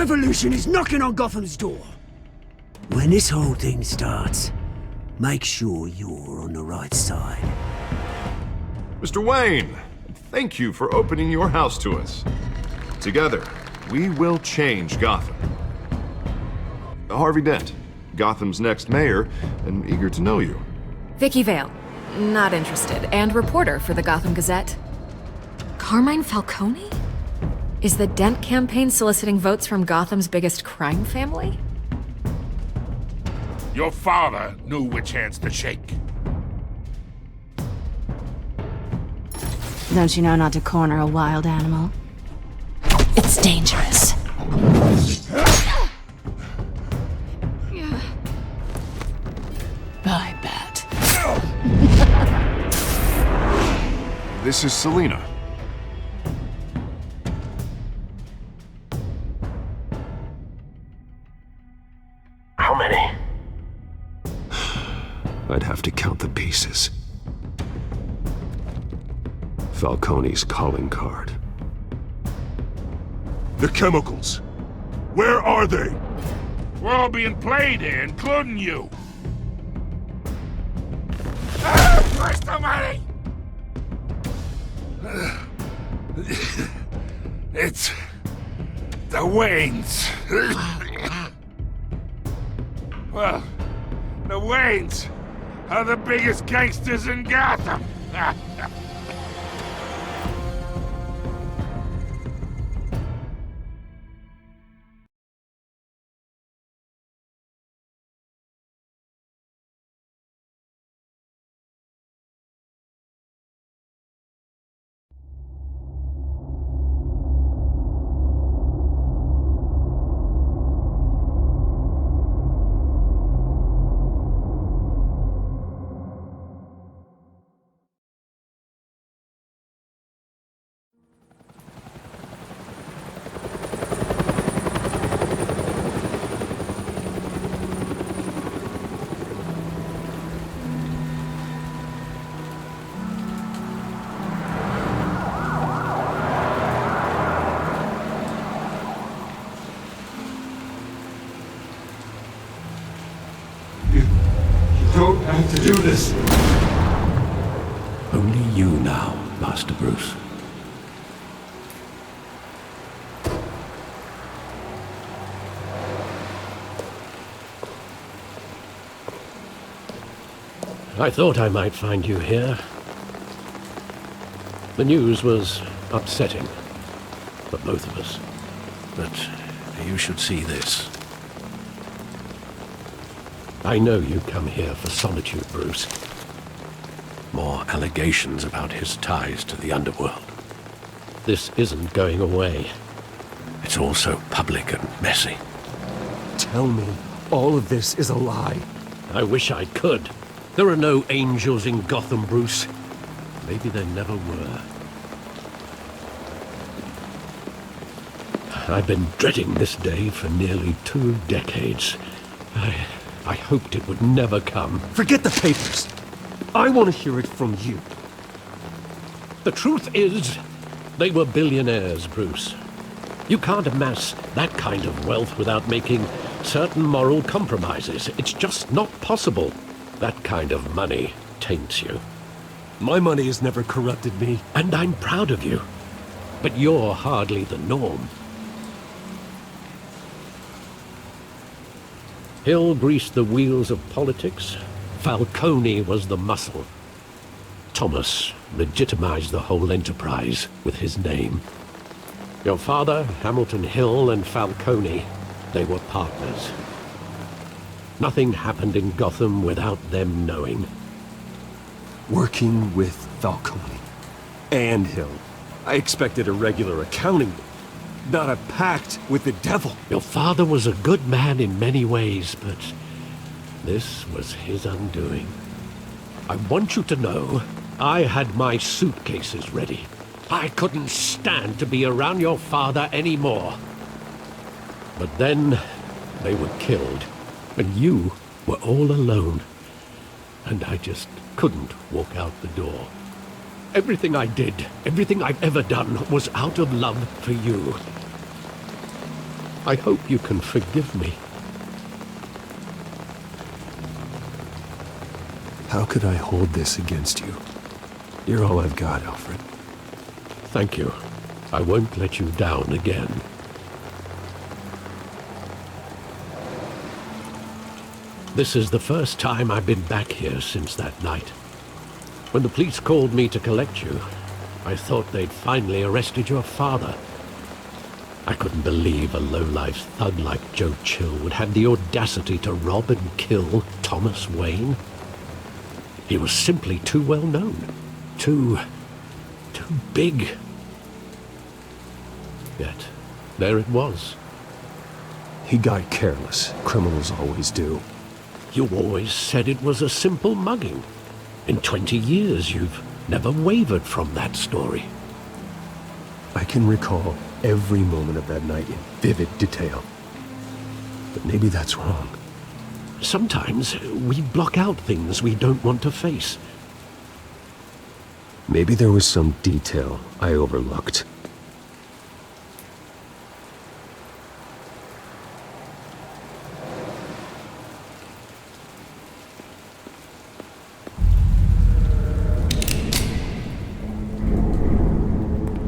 revolution is knocking on Gotham's door. When this whole thing starts, make sure you're on the right side. Mr. Wayne, thank you for opening your house to us. Together, we will change Gotham. Harvey Dent, Gotham's next mayor, and eager to know you. Vicky Vale, not interested, and reporter for the Gotham Gazette. Carmine Falcone? Is the Dent campaign soliciting votes from Gotham's biggest crime family? Your father knew which hands to shake. Don't you know not to corner a wild animal? It's dangerous. I bet. This is Selena. How many? I'd have to count the pieces. Falcone's calling card. The chemicals. Where are they? We're all being played here, including you. Where's the money? It's the Waynes. Well, the Waynes are the biggest gangsters in Gotham. Don't have to do this. Only you now, Master Bruce. I thought I might find you here. The news was upsetting for both of us. But you should see this. I know you come here for solitude, Bruce. More allegations about his ties to the underworld. This isn't going away. It's all so public and messy. Tell me, all of this is a lie. I wish I could. There are no angels in Gotham, Bruce. Maybe there never were. I've been dreading this day for nearly 2 decades. I hoped it would never come. Forget the papers. I want to hear it from you. The truth is, they were billionaires, Bruce. You can't amass that kind of wealth without making certain moral compromises. It's just not possible. That kind of money taints you. My money has never corrupted me. And I'm proud of you. But you're hardly the norm. Hill greased the wheels of politics. Falcone was the muscle. Thomas legitimized the whole enterprise with his name. Your father, Hamilton Hill, and Falcone, they were partners. Nothing happened in Gotham without them knowing. Working with Falcone and Hill. I expected a regular accounting, not a pact with the devil. Your father was a good man in many ways, but this was his undoing. I want you to know, I had my suitcases ready. I couldn't stand to be around your father anymore. But then, they were killed, and you were all alone. And I just couldn't walk out the door. Everything I did, everything I've ever done, was out of love for you. I hope you can forgive me. How could I hold this against you? You're all I've got, Alfred. Thank you. I won't let you down again. This is the first time I've been back here since that night. When the police called me to collect you, I thought they'd finally arrested your father. I couldn't believe a low-life thug like Joe Chill would have the audacity to rob and kill Thomas Wayne. He was simply too well known. Too big. Yet, there it was. He got careless. Criminals always do. You always said it was a simple mugging. In 20 years, you've never wavered from that story. I can recall every moment of that night in vivid detail. But maybe that's wrong. Sometimes we block out things we don't want to face. Maybe there was some detail I overlooked.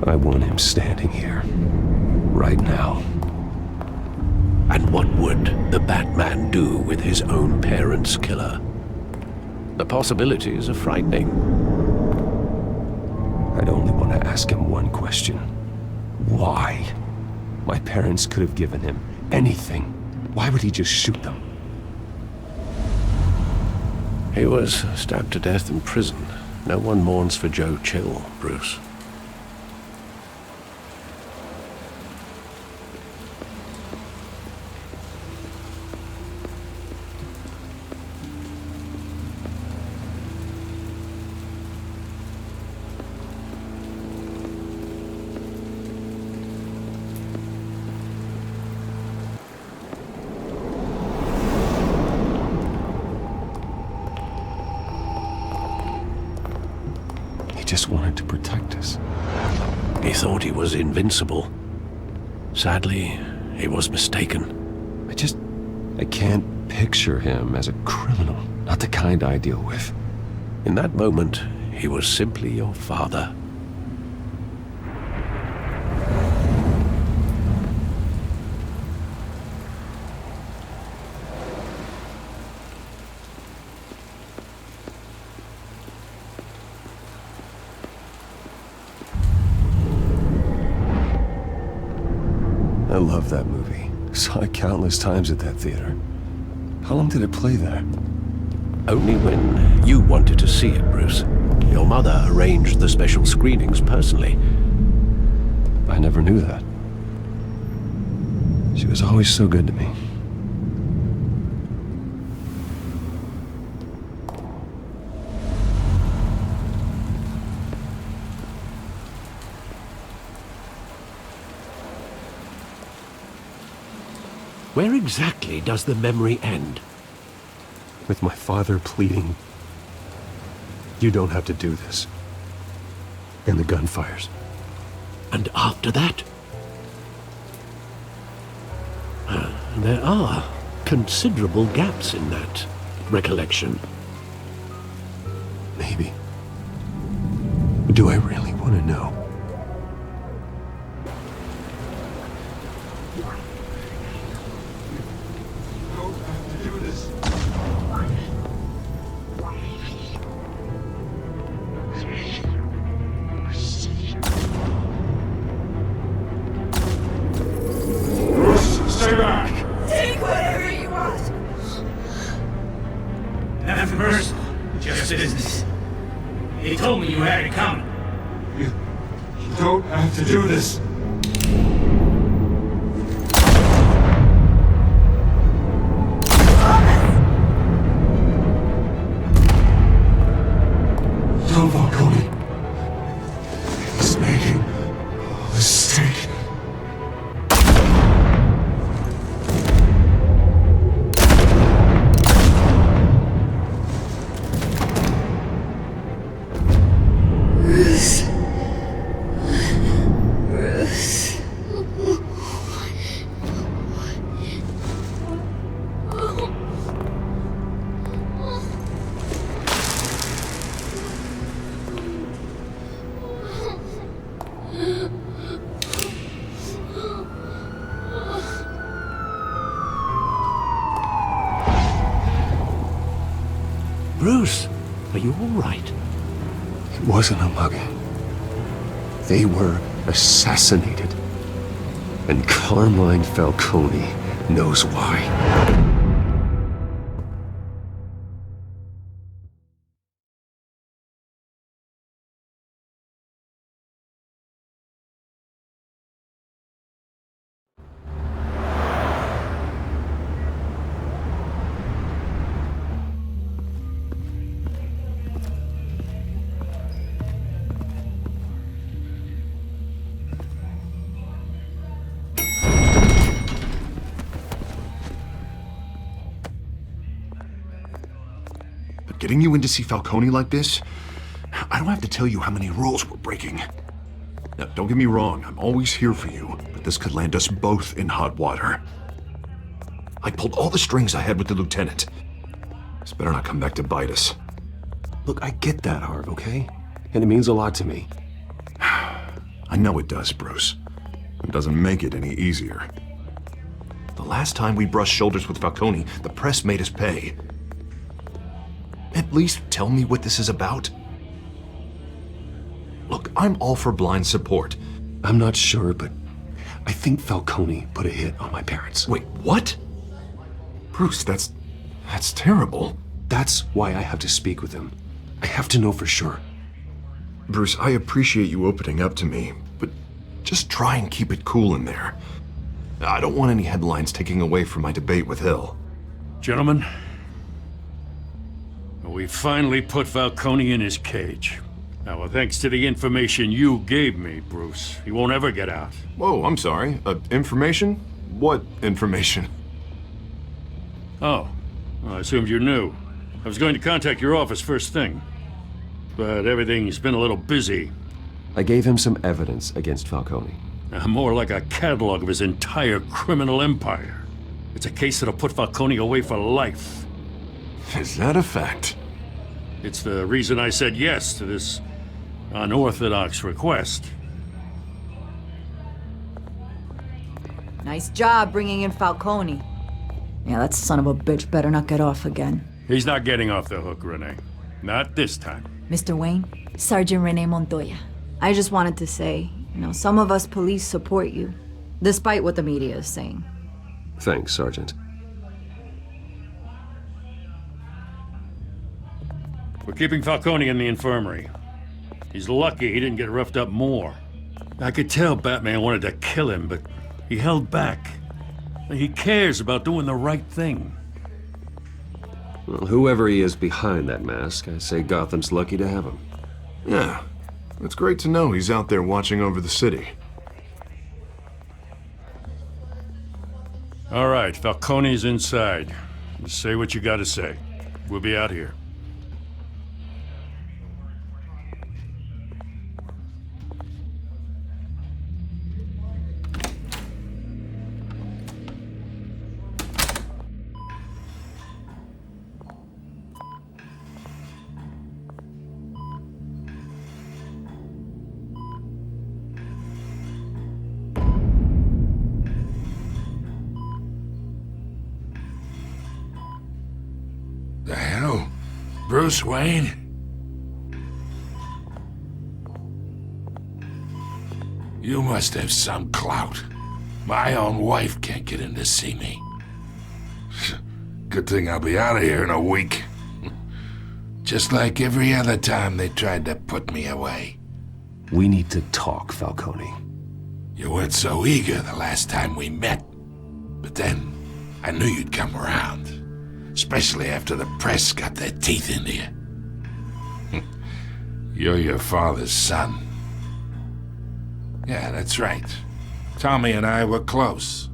I want him standing here, right now. And what would the Batman do with his own parents' killer? The possibilities are frightening. I'd only want to ask him one question. Why? My parents could have given him anything. Why would he just shoot them? He was stabbed to death in prison. No one mourns for Joe Chill, Bruce. Just wanted to protect us. He thought he was invincible. Sadly, he was mistaken. I can't picture him as a criminal. Not the kind I deal with. In that moment, he was simply your father. I love that movie. Saw it countless times at that theater. How long did it play there? Only when you wanted to see it, Bruce. Your mother arranged the special screenings personally. I never knew that. She was always so good to me. Where exactly does the memory end? With my father pleading, "You don't have to do this." And the gunfires. And after that? There are considerable gaps in that recollection. Maybe. Do I really want to know? Stay back! Take whatever you want! Nothing personal, just business. He told me you had it coming. You don't have to do this. Don Falcone. He's making a mistake. Bruce, are you all right? It wasn't a mugging. They were assassinated. And Carmine Falcone knows why. But getting you in to see Falcone like this, I don't have to tell you how many rules we're breaking. Now, don't get me wrong, I'm always here for you, but this could land us both in hot water. I pulled all the strings I had with the lieutenant. This better not come back to bite us. Look, I get that, Harv, okay? And it means a lot to me. I know it does, Bruce. It doesn't make it any easier. The last time we brushed shoulders with Falcone, the press made us pay. At least tell me what this is about. Look, I'm all for blind support. I'm not sure, but I think Falcone put a hit on my parents. Wait, what? Bruce, that's terrible. That's why I have to speak with him. I have to know for sure. Bruce, I appreciate you opening up to me, but just try and keep it cool in there. I don't want any headlines taking away from my debate with Hill. Gentlemen, we finally put Falcone in his cage. Now, well, thanks to the information you gave me, Bruce, he won't ever get out. Whoa, I'm sorry. Information? What information? Oh, well, I assumed you knew. I was going to contact your office first thing, but everything's been a little busy. I gave him some evidence against Falcone. More like a catalog of his entire criminal empire. It's a case that'll put Falcone away for life. Is that a fact? It's the reason I said yes to this unorthodox request. Nice job bringing in Falcone. Yeah, that son of a bitch better not get off again. He's not getting off the hook, Renee. Not this time. Mr. Wayne, Sergeant Renee Montoya. I just wanted to say, some of us police support you, despite what the media is saying. Thanks, Sergeant. We're keeping Falcone in the infirmary. He's lucky he didn't get roughed up more. I could tell Batman wanted to kill him, but he held back. He cares about doing the right thing. Well, whoever he is behind that mask, I say Gotham's lucky to have him. Yeah, it's great to know he's out there watching over the city. All right, Falcone's inside. Just say what you gotta say. We'll be out here. The hell? Bruce Wayne? You must have some clout. My own wife can't get in to see me. Good thing I'll be out of here in a week. Just like every other time they tried to put me away. We need to talk, Falcone. You weren't so eager the last time we met. But then, I knew you'd come around. Especially after the press got their teeth into you. You're your father's son. Yeah, that's right. Tommy and I were close.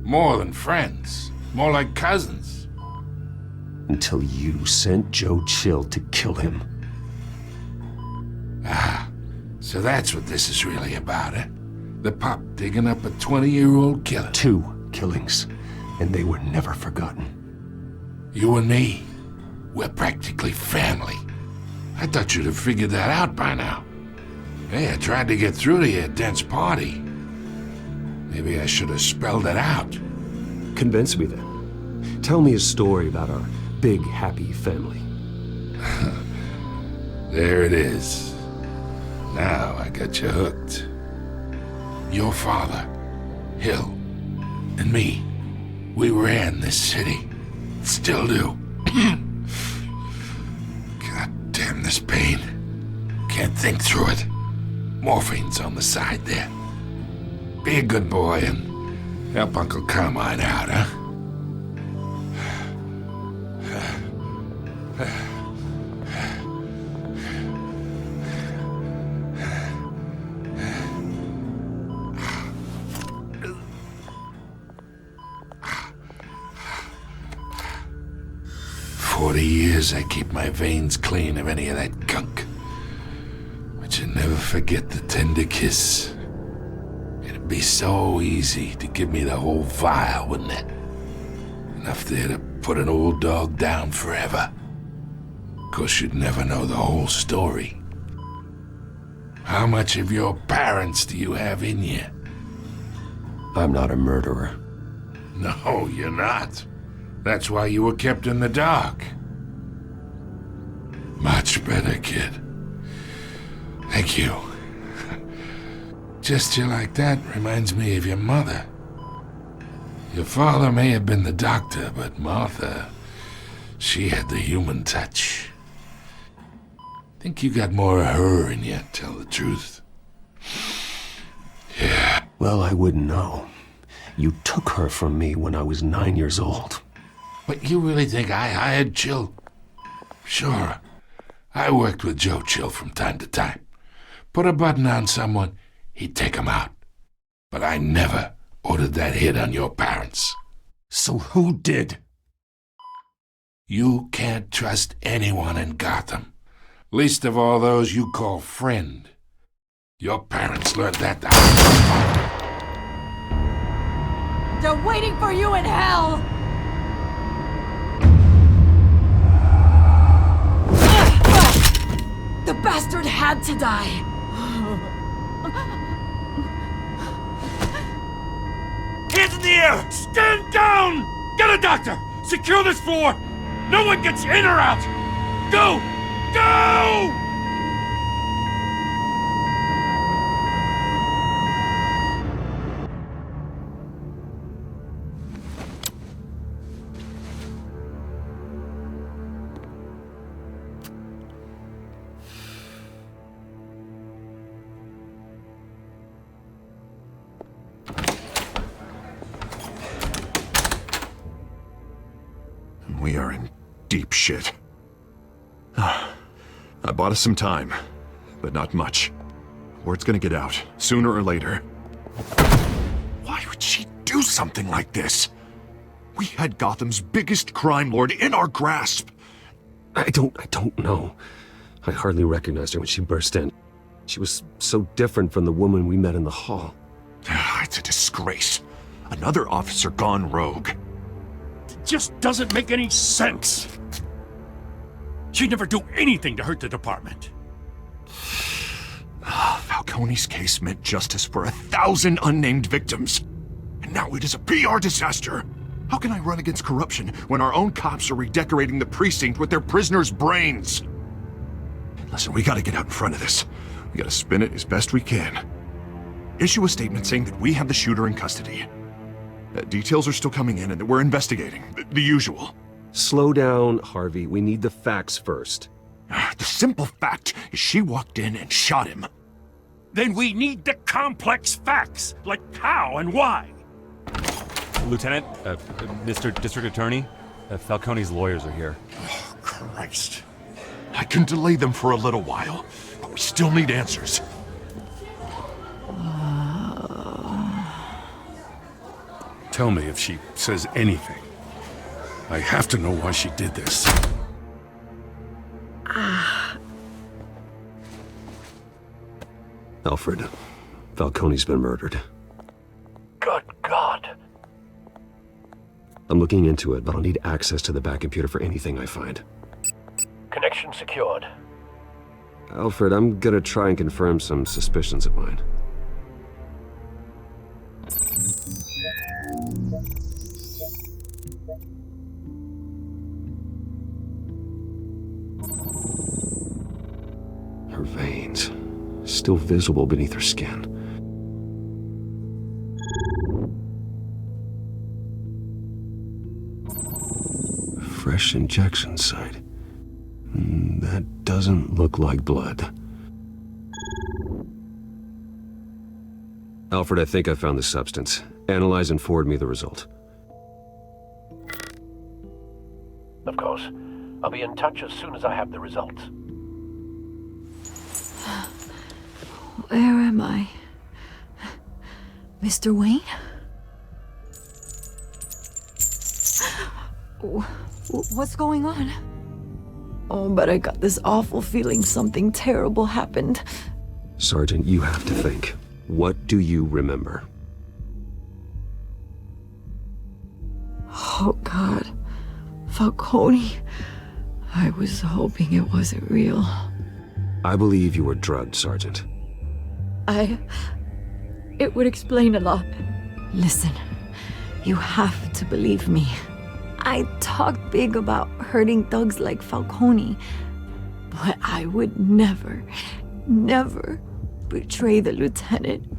More than friends. More like cousins. Until you sent Joe Chill to kill him. Ah, so that's what this is really about, eh? The pup digging up a 20-year-old killer. 2 killings. And they were never forgotten. You and me, we're practically family. I thought you'd have figured that out by now. Hey, I tried to get through to your dense party. Maybe I should have spelled it out. Convince me then. Tell me a story about our big, happy family. There it is. Now I got you hooked. Your father, Hill, and me, we ran this city. Still do. God damn this pain. Can't think through it. Morphine's on the side there. Be a good boy and help Uncle Carmine out, huh? 40 years I keep my veins clean of any of that gunk. But you never forget the tender kiss. It'd be so easy to give me the whole vial, wouldn't it? Enough there to put an old dog down forever. Of course, you'd never know the whole story. How much of your parents do you have in you? I'm not a murderer. No, you're not. That's why you were kept in the dark. Much better, kid. Thank you. Gesture like that reminds me of your mother. Your father may have been the doctor, but Martha, she had the human touch. Think you got more of her in you, tell the truth. Yeah. Well, I wouldn't know. You took her from me when I was 9 years old. But you really think I hired Chill? Sure. I worked with Joe Chill from time to time. Put a button on someone, he'd take him out. But I never ordered that hit on your parents. So who did? You can't trust anyone in Gotham. Least of all those you call friend. Your parents learned that the They're waiting for you in hell! The bastard had to die! Hands in the air! Stand down! Get a doctor! Secure this floor! No one gets in or out! Go! Go! We are in deep shit. I bought us some time, but not much. Word's gonna get out, sooner or later. Why would she do something like this? We had Gotham's biggest crime lord in our grasp. I don't know. I hardly recognized her when she burst in. She was so different from the woman we met in the hall. It's a disgrace. Another officer gone rogue. It just doesn't make any sense. She'd never do anything to hurt the department. Falcone's case meant justice for 1,000 unnamed victims. And now it is a PR disaster. How can I run against corruption when our own cops are redecorating the precinct with their prisoners' brains? Listen, we gotta get out in front of this. We gotta spin it as best we can. Issue a statement saying that we have the shooter in custody. Details are still coming in and that we're investigating. The usual. Slow down, Harvey. We need the facts first. The simple fact is she walked in and shot him. Then we need the complex facts, like how and why. Lieutenant, Mr. District Attorney, Falcone's lawyers are here. Oh, Christ. I can delay them for a little while, but we still need answers. Tell me if she says anything. I have to know why she did this. Alfred, Falcone's been murdered. Good God. I'm looking into it, but I'll need access to the back computer for anything I find. Connection secured. Alfred, I'm gonna try and confirm some suspicions of mine. Her veins, still visible beneath her skin. Fresh injection site. That doesn't look like blood. Alfred, I think I found the substance. Analyze and forward me the result. Of course. I'll be in touch as soon as I have the results. Where am I? Mr. Wayne? What's going on? Oh, but I got this awful feeling something terrible happened. Sergeant, you have to think. What do you remember? Oh, God. Falcone. I was hoping it wasn't real. I believe you were drugged, Sergeant. It would explain a lot. Listen, you have to believe me. I talked big about hurting thugs like Falcone, but I would never betray the lieutenant.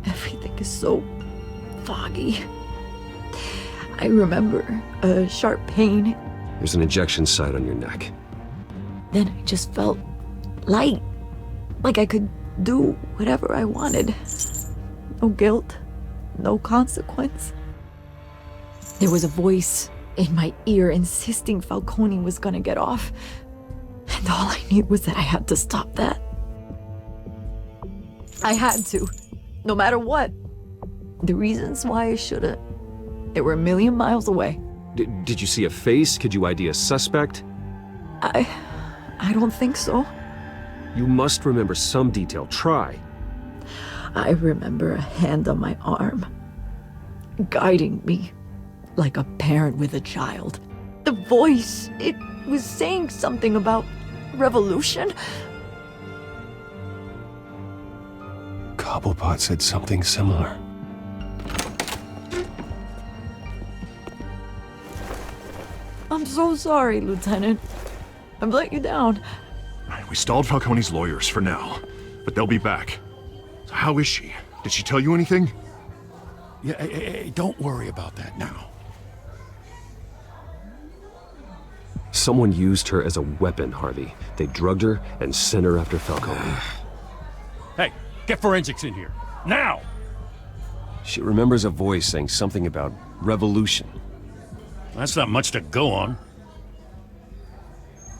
Everything is so foggy. I remember a sharp pain. There's an injection site on your neck. Then I just felt light, like I could do whatever I wanted. No guilt, no consequence. There was a voice in my ear insisting Falcone was gonna get off. And all I knew was that I had to stop that. I had to, no matter what. The reasons why I shouldn't, they were a million miles away. Did you see a face? Could you ID a suspect? I don't think so. You must remember some detail. Try. I remember a hand on my arm, guiding me like a parent with a child. The voice, it was saying something about revolution. Cobblepot said something similar. I'm so sorry, Lieutenant. I've let you down. We stalled Falcone's lawyers for now, but they'll be back. So how is she? Did she tell you anything? Yeah, hey, don't worry about that now. Someone used her as a weapon, Harvey. They drugged her and sent her after Falcone. Hey, get forensics in here. Now! She remembers a voice saying something about revolution. That's not much to go on.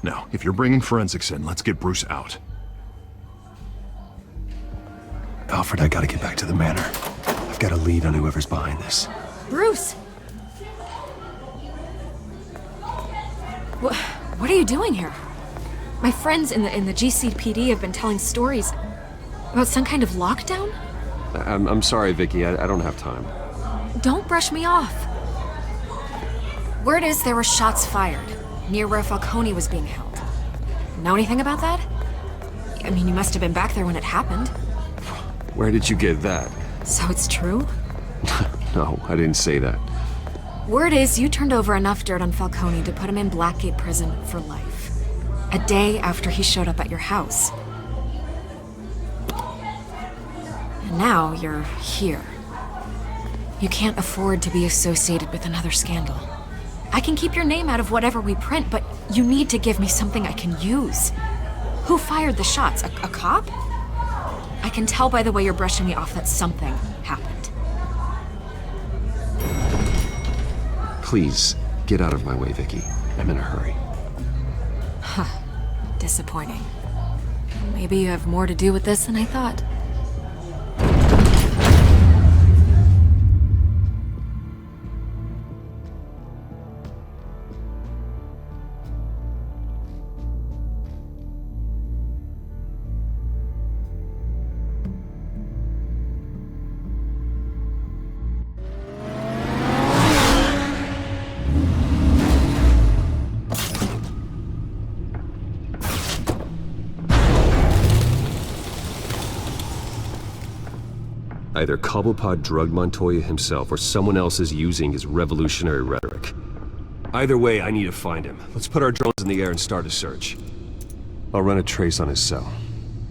Now, if you're bringing forensics in, let's get Bruce out. Alfred, I gotta get back to the manor. I've got a lead on whoever's behind this. Bruce! What are you doing here? My friends in the GCPD have been telling stories about some kind of lockdown? I'm sorry, Vicky. I don't have time. Don't brush me off. Word is there were shots fired near where Falcone was being held. Know anything about that? I mean, you must have been back there when it happened. Where did you get that? So it's true? No, I didn't say that. Word is you turned over enough dirt on Falcone to put him in Blackgate Prison for life. A day after he showed up at your house. And now you're here. You can't afford to be associated with another scandal. I can keep your name out of whatever we print, but you need to give me something I can use. Who fired the shots? A cop? I can tell by the way you're brushing me off that something happened. Please, get out of my way, Vicky. I'm in a hurry. Huh. Disappointing. Maybe you have more to do with this than I thought. Either Cobblepot drugged Montoya himself or someone else is using his revolutionary rhetoric. Either way, I need to find him. Let's put our drones in the air and start a search. I'll run a trace on his cell.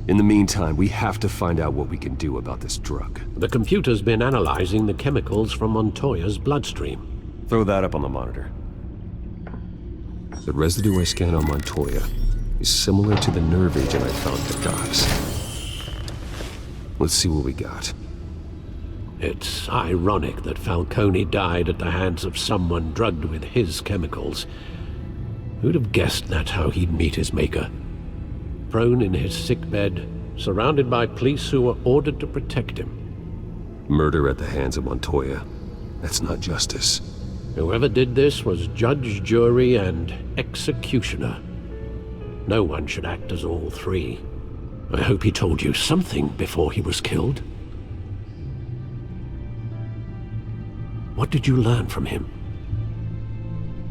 In the meantime, we have to find out what we can do about this drug. The computer's been analyzing the chemicals from Montoya's bloodstream. Throw that up on the monitor. The residue I scanned on Montoya is similar to the nerve agent I found at the docks. Let's see what we got. It's ironic that Falcone died at the hands of someone drugged with his chemicals. Who'd have guessed that's how he'd meet his maker? Prone in his sickbed, surrounded by police who were ordered to protect him. Murder at the hands of Montoya. That's not justice. Whoever did this was judge, jury, and executioner. No one should act as all three. I hope he told you something before he was killed. What did you learn from him?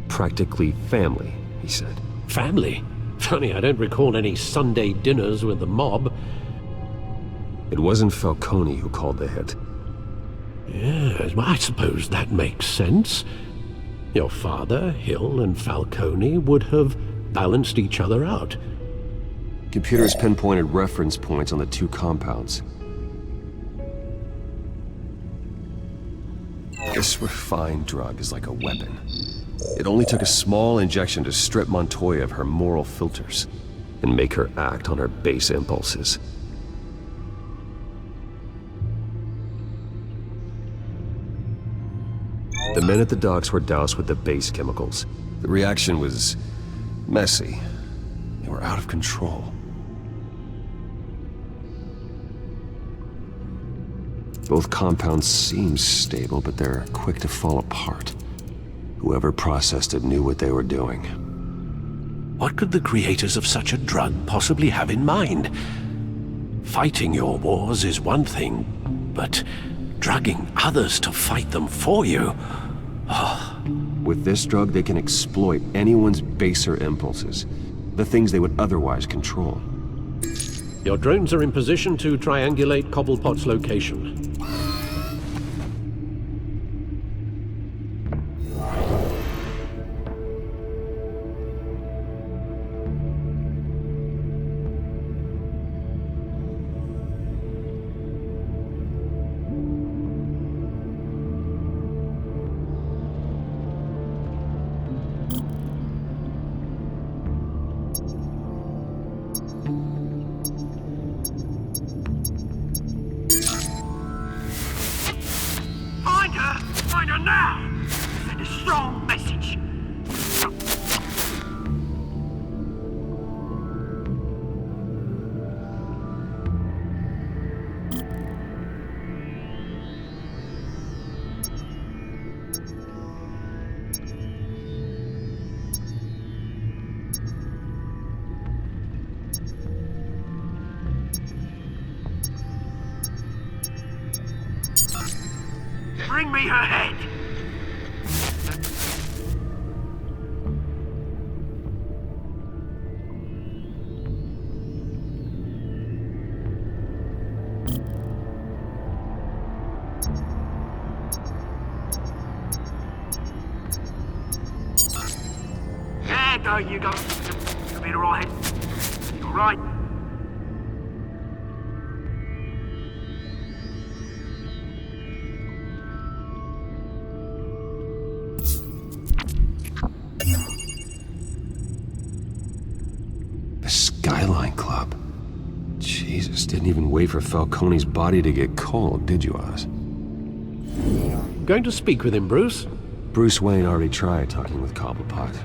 Practically family, he said. Family? Funny, I don't recall any Sunday dinners with the mob. It wasn't Falcone who called the hit. Yes, well, I suppose that makes sense. Your father, Hill, and Falcone would have balanced each other out. Computers pinpointed reference points on the two compounds. This refined drug is like a weapon. It only took a small injection to strip Montoya of her moral filters and make her act on her base impulses. The men at the docks were doused with the base chemicals. The reaction was messy. They were out of control. Both compounds seem stable, but they're quick to fall apart. Whoever processed it knew what they were doing. What could the creators of such a drug possibly have in mind? Fighting your wars is one thing, but drugging others to fight them for you? Oh. With this drug, they can exploit anyone's baser impulses, the things they would otherwise control. Your drones are in position to triangulate Cobblepot's location. Find her now! Send a strong message! Bring me her head! There go, you go. You'll be alright. You alright? The Skyline Club. Jesus, didn't even wait for Falcone's body to get cold, did you, Oz? Going to speak with him, Bruce? Bruce Wayne already tried talking with Cobblepot.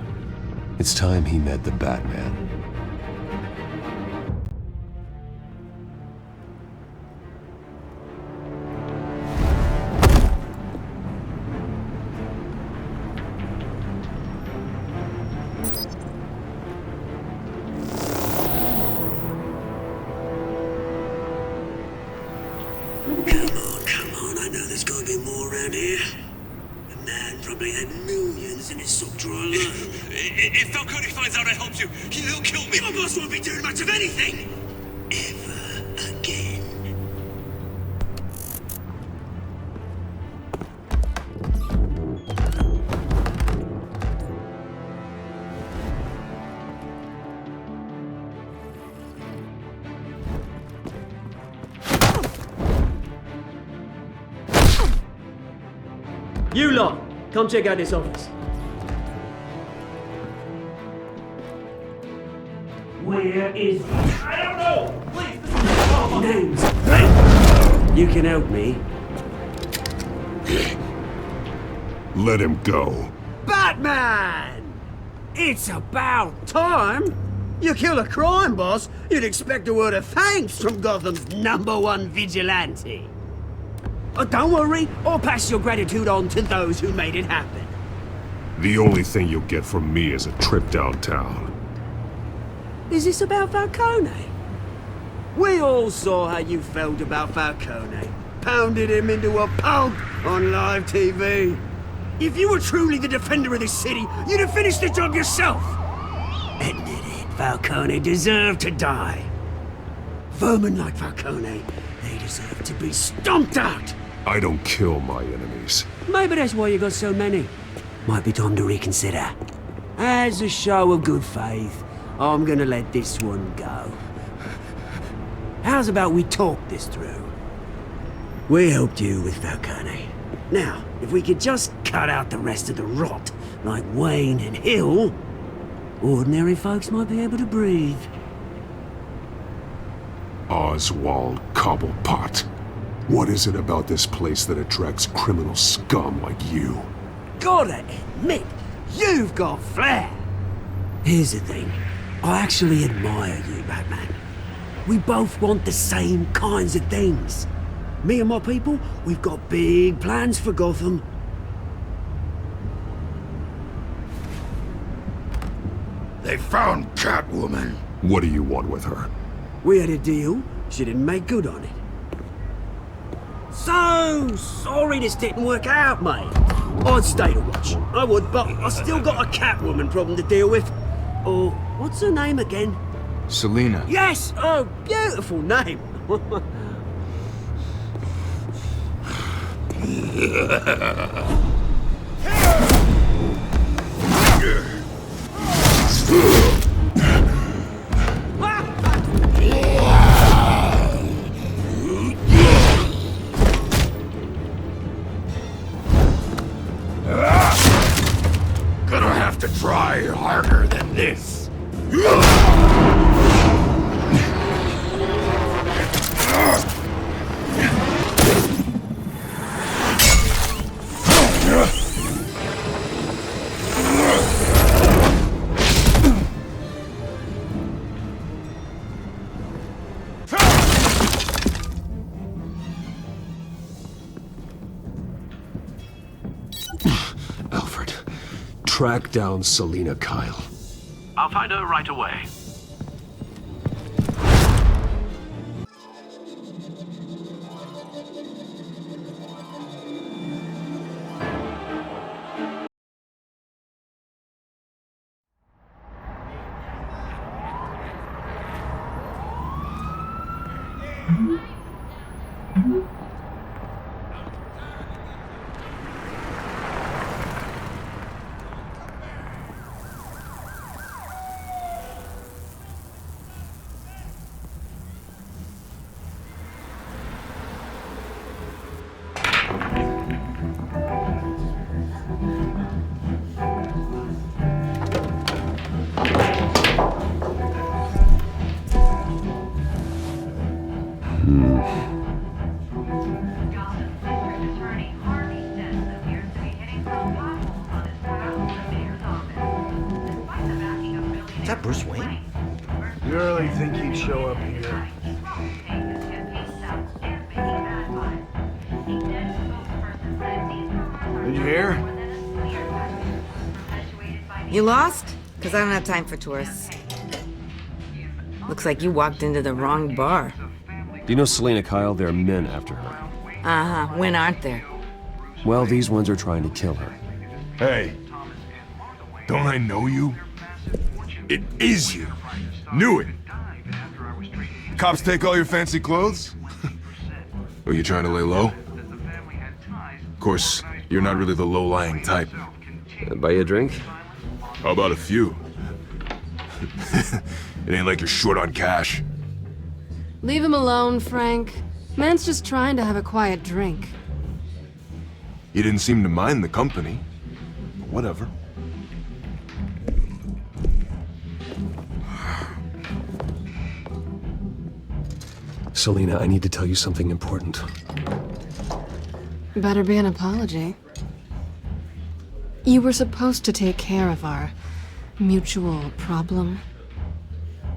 It's time he met the Batman. Come on, I know there's gonna be more around here. The man probably had millions in his sock drawer alone. If Falcone finds out I helped you, he'll kill me. Your boss won't be doing much of anything! Ever again. You lot, come check out this office. Where is he? I don't know! Please, names. You can help me. Let him go. Batman! It's about time! You kill a crime boss, you'd expect a word of thanks from Gotham's #1 vigilante. Oh, don't worry, I'll pass your gratitude on to those who made it happen. The only thing you'll get from me is a trip downtown. Is this about Falcone? We all saw how you felt about Falcone. Pounded him into a pulp on live TV. If you were truly the defender of this city, you'd have finished the job yourself. Admit it, Falcone deserved to die. Vermin like Falcone, they deserve to be stomped out. I don't kill my enemies. Maybe that's why you got so many. Might be time to reconsider. As a show of good faith, I'm gonna let this one go. How's about we talk this through? We helped you with Falcone. Now, if we could just cut out the rest of the rot, like Wayne and Hill, ordinary folks might be able to breathe. Oswald Cobblepot. What is it about this place that attracts criminal scum like you? Gotta admit, you've got flair. Here's the thing. I actually admire you, Batman. We both want the same kinds of things. Me and my people, we've got big plans for Gotham. They found Catwoman. What do you want with her? We had a deal. She didn't make good on it. So sorry this didn't work out, mate. I'd stay to watch. I would, but I still got a Catwoman problem to deal with. Oh, what's her name again? Selena. Yes! Oh, beautiful name. Gonna have to try harder than this. Alfred, track down Selena Kyle. I'll find her right away. Is that Bruce Wayne? You really think he'd show up here? Did you hear? You lost? Because I don't have time for tourists. Looks like you walked into the wrong bar. Do you know Selena Kyle? There are men after her. Uh-huh. When aren't there? Well, these ones are trying to kill her. Hey, don't I know you? It is you. Knew it. Cops take all your fancy clothes? Are you trying to lay low? Of course, you're not really the low-lying type. Buy you a drink? How about a few? It ain't like you're short on cash. Leave him alone, Frank. Man's just trying to have a quiet drink. You didn't seem to mind the company. But whatever. Selena, I need to tell you something important. Better be an apology. You were supposed to take care of our mutual problem.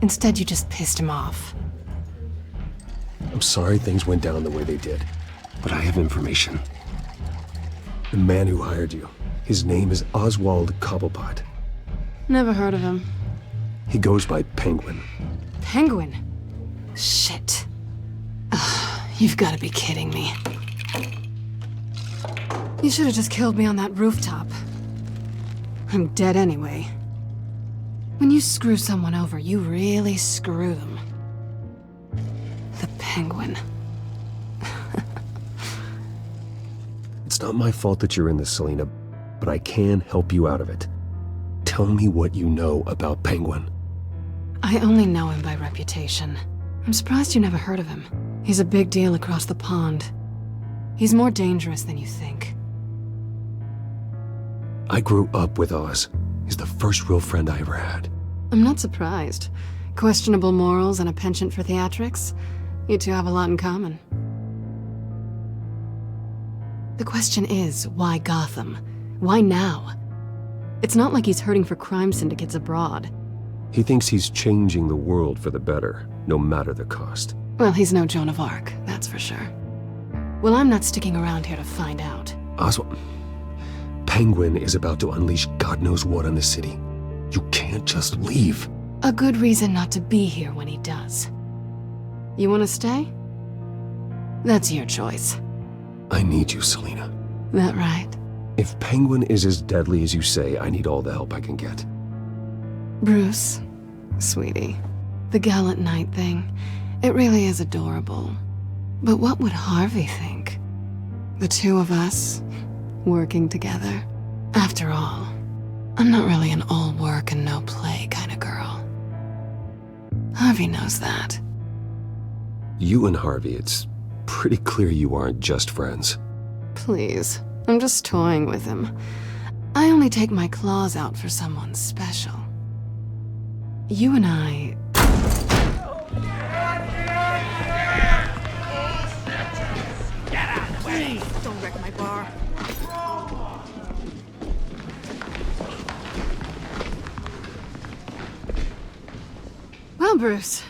Instead, you just pissed him off. I'm sorry things went down the way they did, but I have information. The man who hired you, his name is Oswald Cobblepot. Never heard of him. He goes by Penguin. Penguin? Shit. Ugh, you've got to be kidding me. You should have just killed me on that rooftop. I'm dead anyway. When you screw someone over, you really screw them. The Penguin. It's not my fault that you're in this, Selena, but I can help you out of it. Tell me what you know about Penguin. I only know him by reputation. I'm surprised you never heard of him. He's a big deal across the pond. He's more dangerous than you think. I grew up with Oz. He's the first real friend I ever had. I'm not surprised. Questionable morals and a penchant for theatrics. You two have a lot in common. The question is, why Gotham? Why now? It's not like he's hurting for crime syndicates abroad. He thinks he's changing the world for the better, no matter the cost. Well, he's no Joan of Arc, that's for sure. Well, I'm not sticking around here to find out. Oswald, Penguin is about to unleash God knows what on the city. You can't just leave. A good reason not to be here when he does. You want to stay? That's your choice. I need you, Selena. That right? If Penguin is as deadly as you say, I need all the help I can get. Bruce, sweetie, the gallant knight thing, it really is adorable. But what would Harvey think? The two of us, working together. After all, I'm not really an all work and no play kind of girl. Harvey knows that. You and Harvey, it's pretty clear you aren't just friends. Please, I'm just toying with him. I only take my claws out for someone special. You and I... Get out of the way! Don't wreck my bar. Well, Bruce,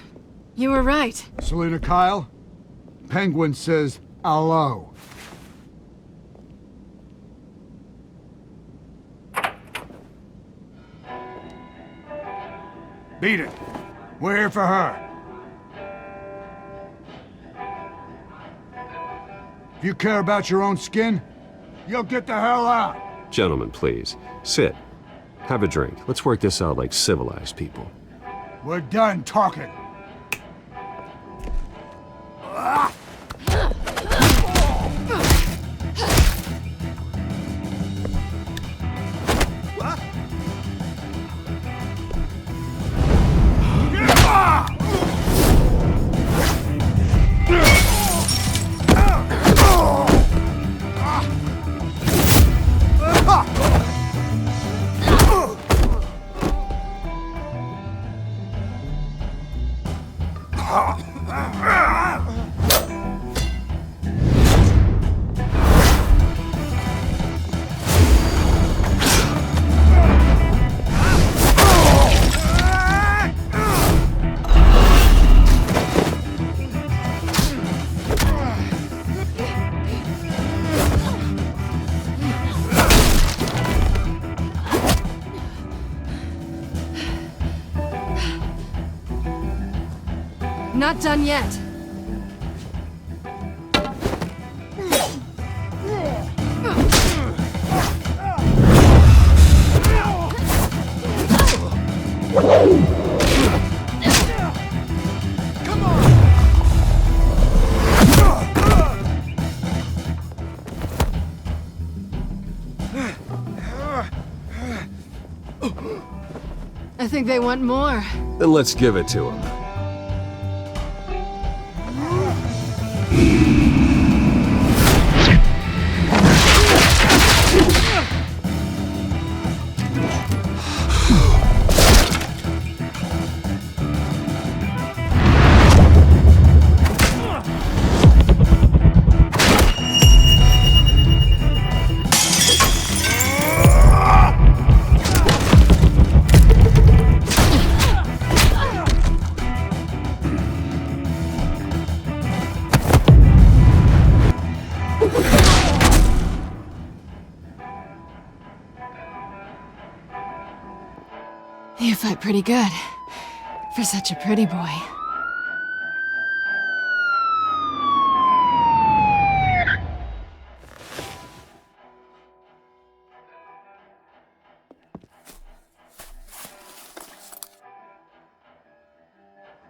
you were right. Selena Kyle, Penguin says hello. Beat it. We're here for her. If you care about your own skin, you'll get the hell out. Gentlemen, please, sit. Have a drink. Let's work this out like civilized people. We're done talking. Not done yet. I think they want more. Then let's give it to them. fight pretty good. For such a pretty boy.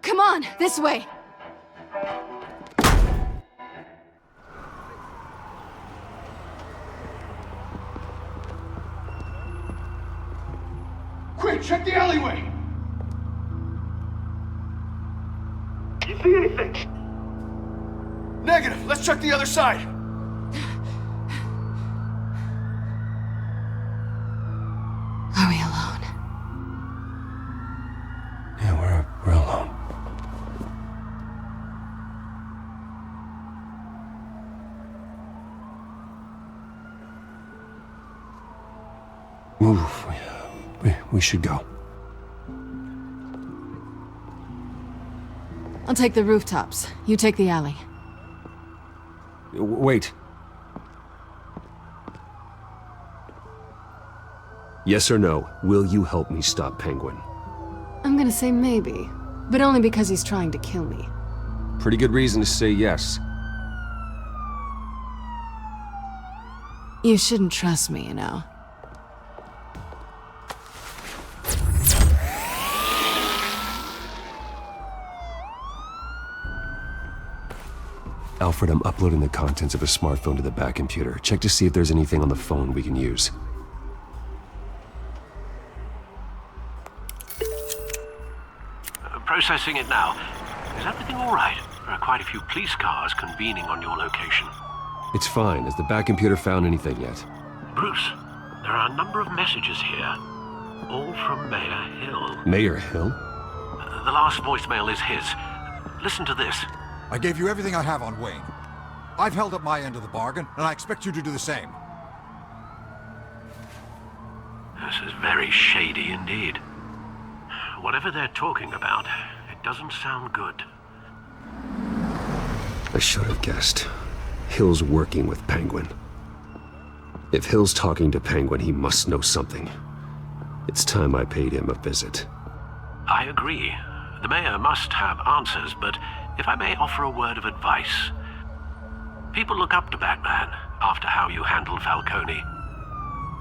Come on, this way! Quick, check the alleyway! You see anything? Negative. Let's check the other side. Are we alone? Yeah, we're alone. Move. We should go. I'll take the rooftops. You take the alley. Wait. Yes or no, will you help me stop Penguin? I'm gonna say maybe, but only because he's trying to kill me. Pretty good reason to say yes. You shouldn't trust me, you know. Alfred, I'm uploading the contents of a smartphone to the back computer. Check to see if there's anything on the phone we can use. Processing it now. Is everything all right? There are quite a few police cars convening on your location. It's fine. Has the back computer found anything yet? Bruce, there are a number of messages here. All from Mayor Hill. Mayor Hill? The last voicemail is his. Listen to this. I gave you everything I have on Wayne. I've held up my end of the bargain, and I expect you to do the same. This is very shady indeed. Whatever they're talking about, it doesn't sound good. I should have guessed. Hill's working with Penguin. If Hill's talking to Penguin, he must know something. It's time I paid him a visit. I agree. The mayor must have answers, but if I may offer a word of advice. People look up to Batman after how you handled Falcone.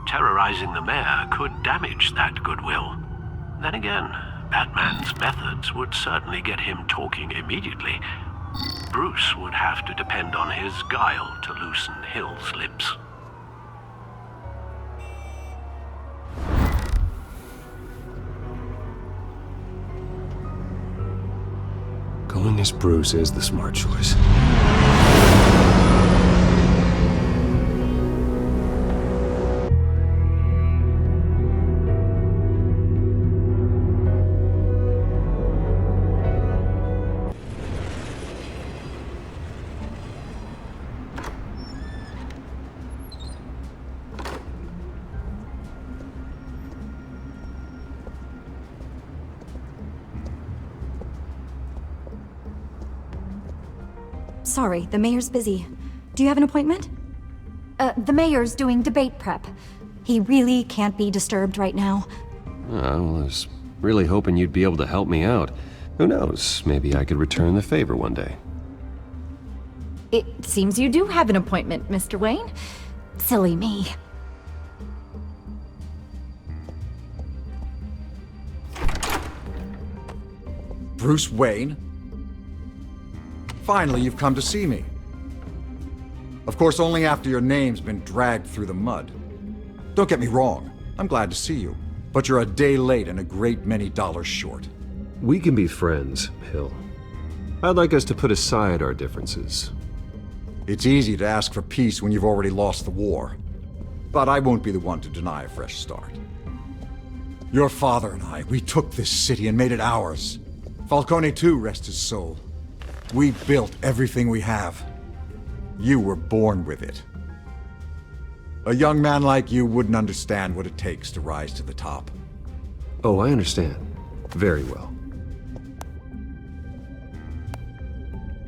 Terrorizing the mayor could damage that goodwill. Then again, Batman's methods would certainly get him talking immediately. Bruce would have to depend on his guile to loosen Hill's lips. Going as Bruce is the smart choice. Sorry, the mayor's busy. Do you have an appointment? The mayor's doing debate prep. He really can't be disturbed right now. I was really hoping you'd be able to help me out. Who knows, maybe I could return the favor one day. It seems you do have an appointment, Mr. Wayne. Silly me. Bruce Wayne? Finally, you've come to see me. Of course, only after your name's been dragged through the mud. Don't get me wrong, I'm glad to see you. But you're a day late and a great many dollars short. We can be friends, Hill. I'd like us to put aside our differences. It's easy to ask for peace when you've already lost the war. But I won't be the one to deny a fresh start. Your father and I, we took this city and made it ours. Falcone too, rest his soul. We built everything we have. You were born with it. A young man like you wouldn't understand what it takes to rise to the top. Oh, I understand. Very well.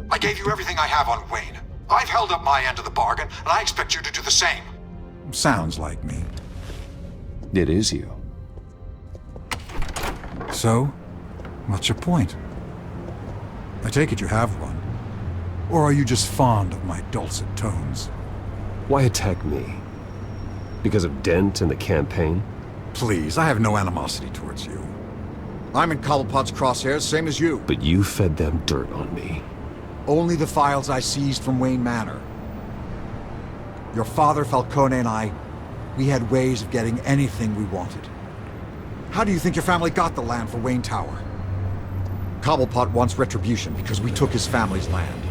I gave you everything I have on Wayne. I've held up my end of the bargain, and I expect you to do the same. Sounds like me. It is you. So, what's your point? I take it you have one. Or are you just fond of my dulcet tones? Why attack me? Because of Dent and the campaign? Please, I have no animosity towards you. I'm in Cobblepot's crosshairs, same as you. But you fed them dirt on me. Only the files I seized from Wayne Manor. Your father, Falcone, and I, we had ways of getting anything we wanted. How do you think your family got the land for Wayne Tower? Cobblepot wants retribution because we took his family's land.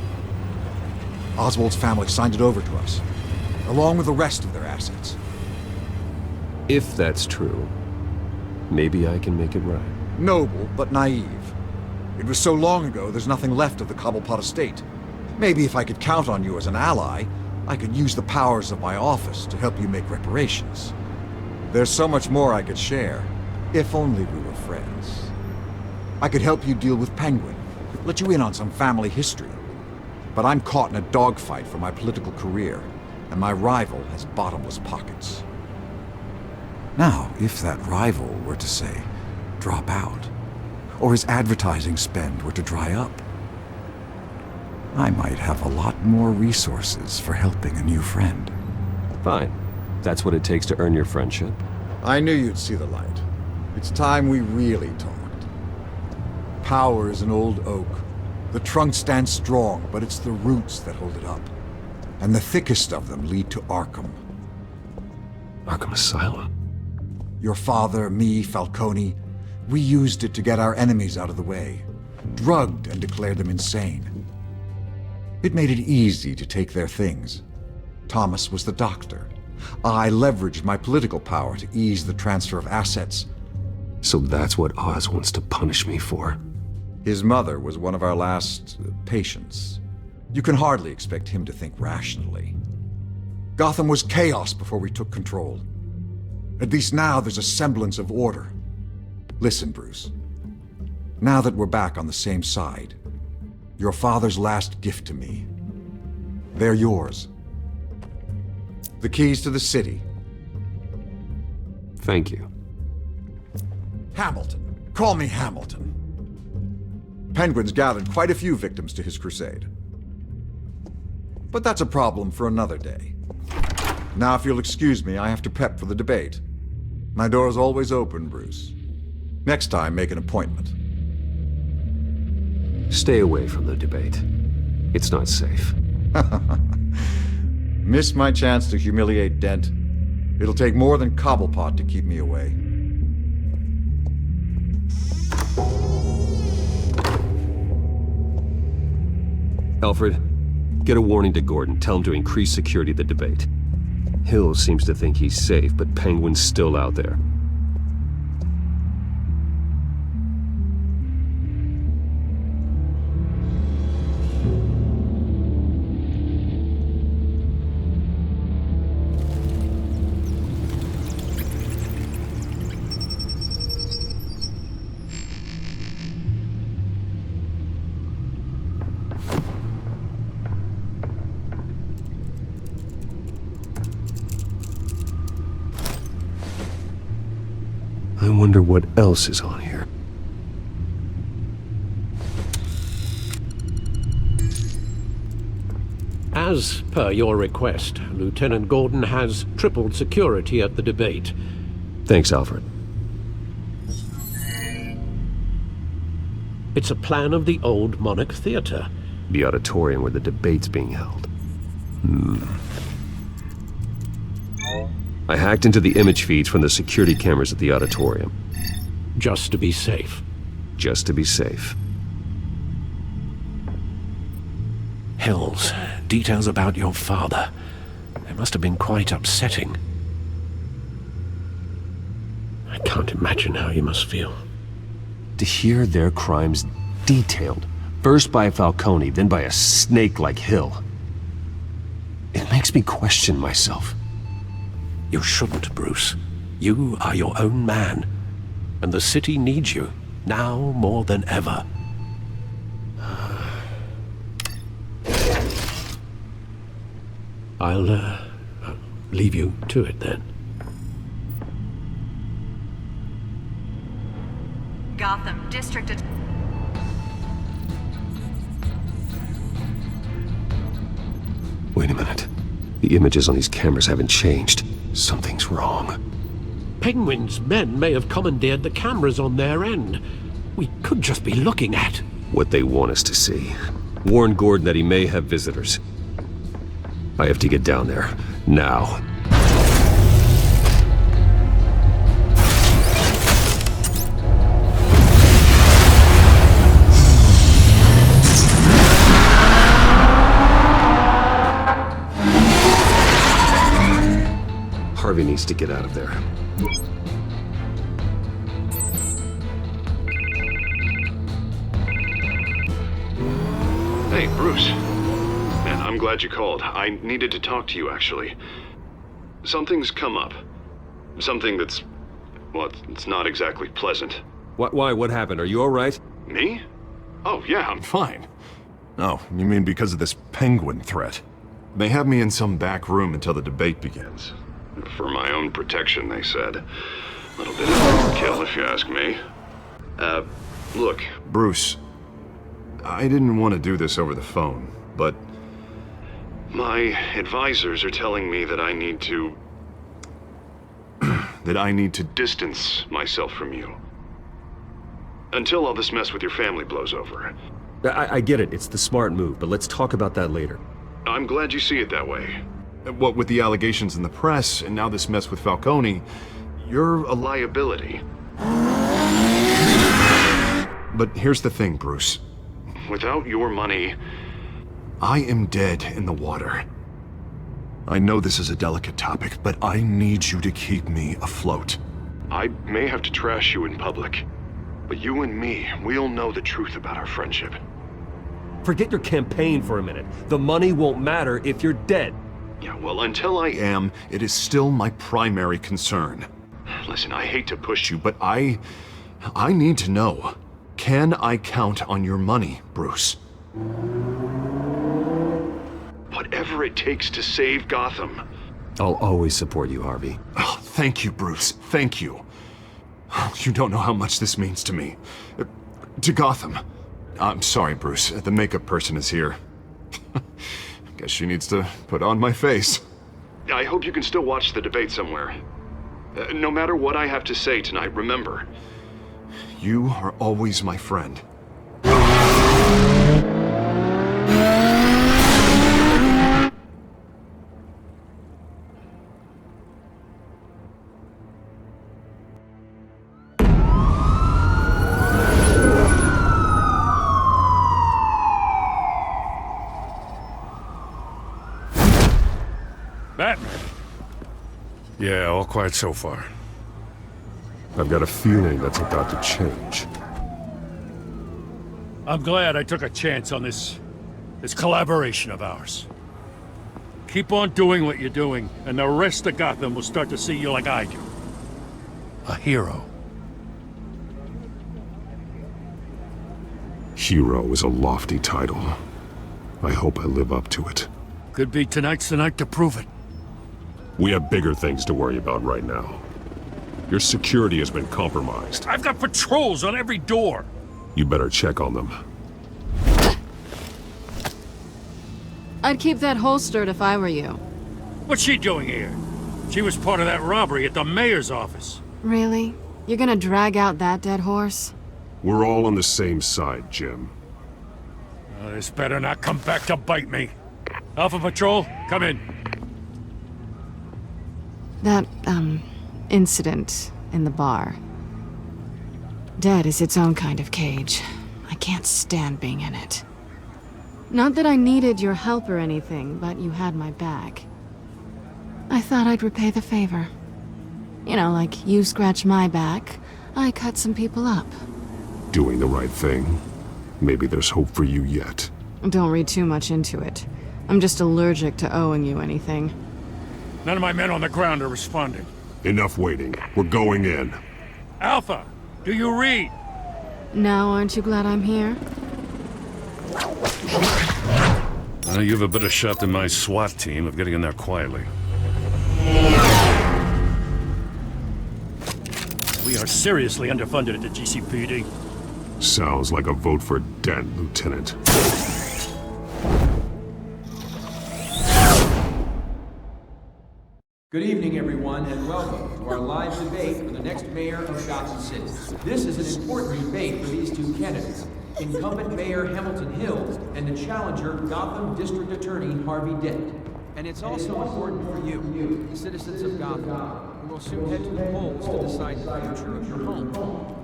Oswald's family signed it over to us, along with the rest of their assets. If that's true, maybe I can make it right. Noble, but naive. It was so long ago, there's nothing left of the Cobblepot estate. Maybe if I could count on you as an ally, I could use the powers of my office to help you make reparations. There's so much more I could share, if only we were friends. I could help you deal with Penguin, let you in on some family history. But I'm caught in a dogfight for my political career, and my rival has bottomless pockets. Now, if that rival were to say, drop out, or his advertising spend were to dry up, I might have a lot more resources for helping a new friend. Fine. That's what it takes to earn your friendship. I knew you'd see the light. It's time we really talked. Power is an old oak. The trunk stands strong, but it's the roots that hold it up. And the thickest of them lead to Arkham. Arkham Asylum? Your father, me, Falcone, we used it to get our enemies out of the way. Drugged and declared them insane. It made it easy to take their things. Thomas was the doctor. I leveraged my political power to ease the transfer of assets. So that's what Oz wants to punish me for. His mother was one of our last patients. You can hardly expect him to think rationally. Gotham was chaos before we took control. At least now there's a semblance of order. Listen, Bruce. Now that we're back on the same side, your father's last gift to me, they're yours. The keys to the city. Thank you. Hamilton. Call me Hamilton. Penguin's gathered quite a few victims to his crusade. But that's a problem for another day. Now, if you'll excuse me, I have to prep for the debate. My door is always open, Bruce. Next time, make an appointment. Stay away from the debate. It's not safe. Missed my chance to humiliate Dent. It'll take more than Cobblepot to keep me away. Alfred, get a warning to Gordon. Tell him to increase security at the debate. Hill seems to think he's safe, but Penguin's still out there. I wonder what else is on here. As per your request, Lieutenant Gordon has tripled security at the debate. Thanks, Alfred. It's a plan of the old Monarch Theater. The auditorium where the debate's being held. I hacked into the image feeds from the security cameras at the auditorium. Just to be safe. Just to be safe. Hills, details about your father. They must have been quite upsetting. I can't imagine how you must feel. To hear their crimes detailed, first by Falcone, then by a snake like Hill. It makes me question myself. You shouldn't, Bruce. You are your own man. And the city needs you, now more than ever. I'll leave you to it then. Gotham District. Wait a minute. The images on these cameras haven't changed. Something's wrong. Penguin's men may have commandeered the cameras on their end. We could just be looking at What they want us to see. Warn Gordon that he may have visitors. I have to get down there. Now. Harvey needs to get out of there. Hey, Bruce. Man, I'm glad you called. I needed to talk to you, actually. Something's come up. Something that's... well, it's not exactly pleasant. Why? What happened? Are you alright? Me? Oh, yeah, I'm fine. Oh, you mean because of this penguin threat? They have me in some back room until the debate begins. For my own protection, they said. A little bit of overkill, if you ask me. Look, Bruce, I didn't want to do this over the phone, but my advisors are telling me that I need to... that I need to distance myself from you. Until all this mess with your family blows over. I get it. It's the smart move, but let's talk about that later. I'm glad you see it that way. What with the allegations in the press, and now this mess with Falcone, you're a liability. But here's the thing, Bruce. Without your money, I am dead in the water. I know this is a delicate topic, but I need you to keep me afloat. I may have to trash you in public, but you and me, we'll know the truth about our friendship. Forget your campaign for a minute. The money won't matter if you're dead. Yeah, well, until I am, it is still my primary concern. Listen, I hate to push you, but I need to know. Can I count on your money, Bruce? Whatever it takes to save Gotham. I'll always support you, Harvey. Oh, thank you, Bruce. Thank you. You don't know how much this means to me. To Gotham. I'm sorry, Bruce. The makeup person is here. Guess she needs to put on my face. I hope you can still watch the debate somewhere. No matter what I have to say tonight, remember, you are always my friend. Batman. Yeah, all quiet so far. I've got a feeling that's about to change. I'm glad I took a chance on this collaboration of ours. Keep on doing what you're doing, and the rest of Gotham will start to see you like I do. A hero. Hero is a lofty title. I hope I live up to it. Could be tonight's the night to prove it. We have bigger things to worry about right now. Your security has been compromised. I've got patrols on every door. You better check on them. I'd keep that holstered if I were you. What's she doing here? She was part of that robbery at the mayor's office. Really? You're gonna drag out that dead horse? We're all on the same side, Jim. This better not come back to bite me. Alpha Patrol, come in. That, incident in the bar. Dead is its own kind of cage. I can't stand being in it. Not that I needed your help or anything, but you had my back. I thought I'd repay the favor. You know, like you scratch my back, I cut some people up. Doing the right thing. Maybe there's hope for you yet. Don't read too much into it. I'm just allergic to owing you anything. None of my men on the ground are responding. Enough waiting. We're going in. Alpha, do you read? Now, aren't you glad I'm here? You have a better shot than my SWAT team of getting in there quietly. We are seriously underfunded at the GCPD. Sounds like a vote for Dent, Lieutenant. Good evening, everyone, and welcome to our live debate for the next mayor of Gotham City. This is an important debate for these two candidates, incumbent Mayor Hamilton Hill and the challenger Gotham District Attorney Harvey Dent. And it's also important for you, the citizens of Gotham, who will soon head to the polls to decide the future of your home,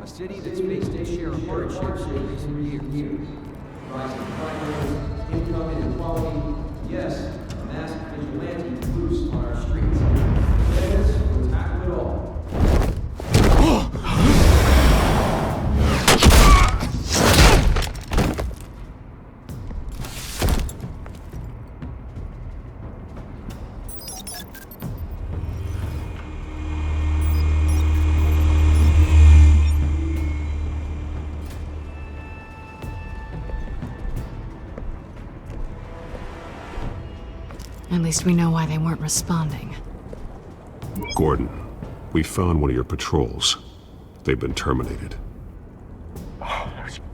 a city that's faced its share of hardships in recent years. Rising crime rates, income inequality, yes, a massive vigilante loose on our streets. Yes, we'll tackle it all. At least we know why they weren't responding. Gordon, we found one of your patrols. They've been terminated.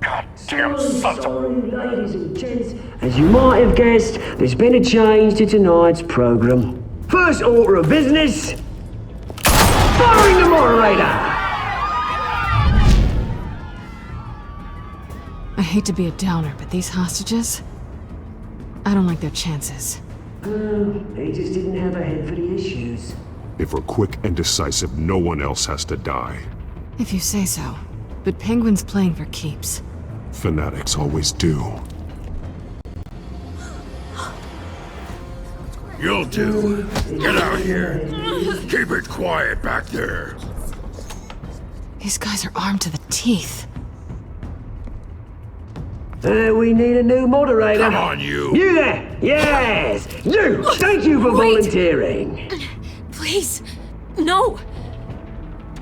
Goddamn sorry, ladies and gents. As you might have guessed, there's been a change to tonight's program. First order of business, firing the moderator! I hate to be a downer, but these hostages, I don't like their chances. They just didn't have a head for the issues. If we're quick and decisive, no one else has to die. If you say so. But Penguin's playing for keeps. Fanatics always do. You'll do. Get out here. Keep it quiet back there. These guys are armed to the teeth. We need a new moderator. Come on, you. You there! Yes! You! Thank you for volunteering. Please, no.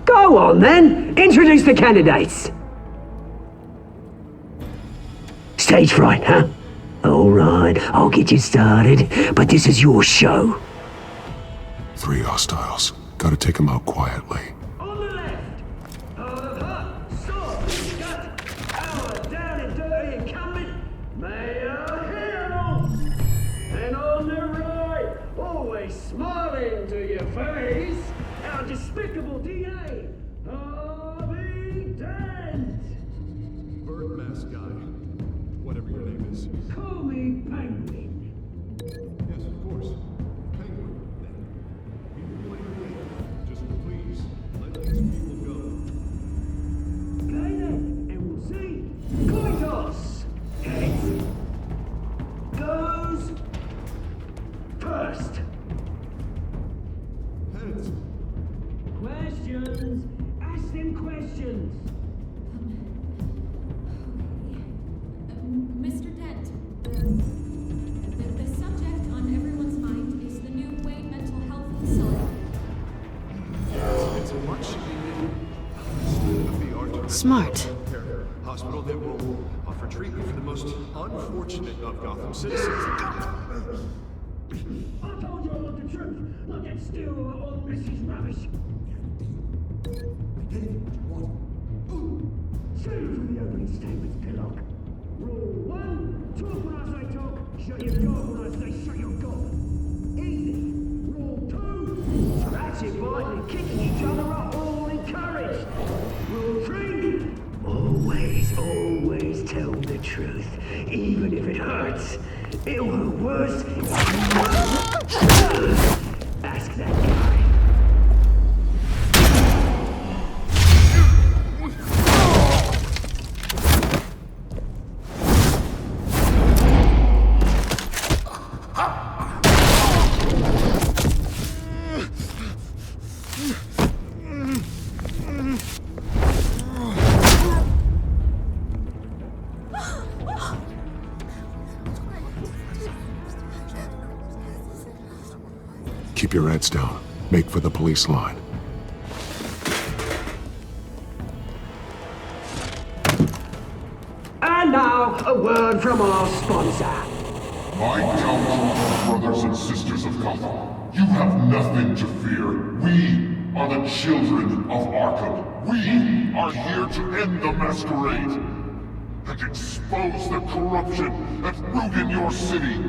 Go on then. Introduce the candidates. Stage fright, huh? All right, I'll get you started, but this is your show. 3 hostiles. Gotta take them out quietly. Smiling to your face, our despicable DA, Harvey Dent! Bird mask guy. Whatever your name is. Call me Penguin. Yes, of course. Penguin. We can play the game. Just please, let these people go. Okay then, and we'll see. Coin toss! Heads goes first. Questions! Ask them questions! Mr. Dent, the subject on everyone's mind is the new Wayne Mental Health Facility. It's a much state-of-the-art Smart. hospital that will offer treatment for the most unfortunate of Gotham citizens. I told you I want the truth! Not get still or all this is rubbish! Say for the opening statements, Pillock. Rule 1, talk when I say talk, shut your gob when I say shut your gob. Easy. Rule 2, scratching, biting and kicking each other are all encouraged. Rule 3, always tell the truth, even if it hurts. It'll hurt worse. Ask that guy. Keep your heads down. Make for the police line. And now, a word from our sponsor. My gallant brothers and sisters of Gotham, you have nothing to fear. We are the children of Arkham. We are here to end the masquerade and expose the corruption that's ruined your city.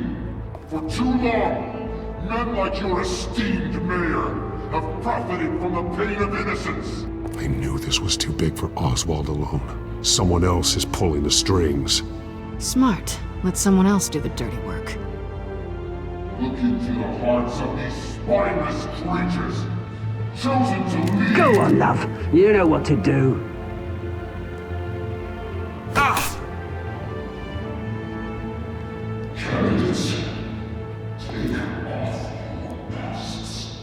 For too long, men like your esteemed mayor have profited from the pain of innocence. I knew this was too big for Oswald alone. Someone else is pulling the strings. Smart. Let someone else do the dirty work. Look into the hearts of these spineless creatures, chosen to lead. Go on, love. You know what to do. Candidates, take off your masks.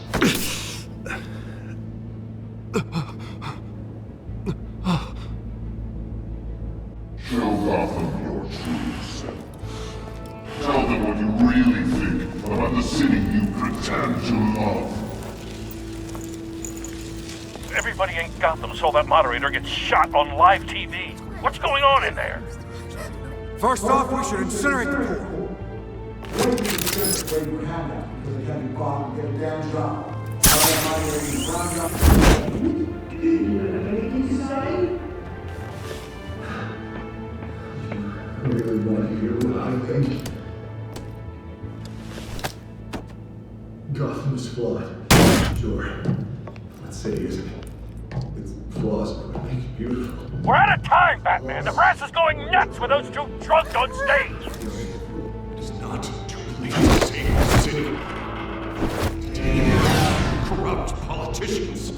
Show Gotham your true self. Tell them what you really think about the city you pretend to love. Everybody in Gotham saw that moderator get shot on live TV. What's going on in there? First off, we should incinerate the pool. Gotham is flawed. Sure. Let's say it isn't. Its flaws would make it beautiful. We're out of time, Batman. The press is going nuts with those two drunks on stage. It is not to police the city. Corrupt politicians.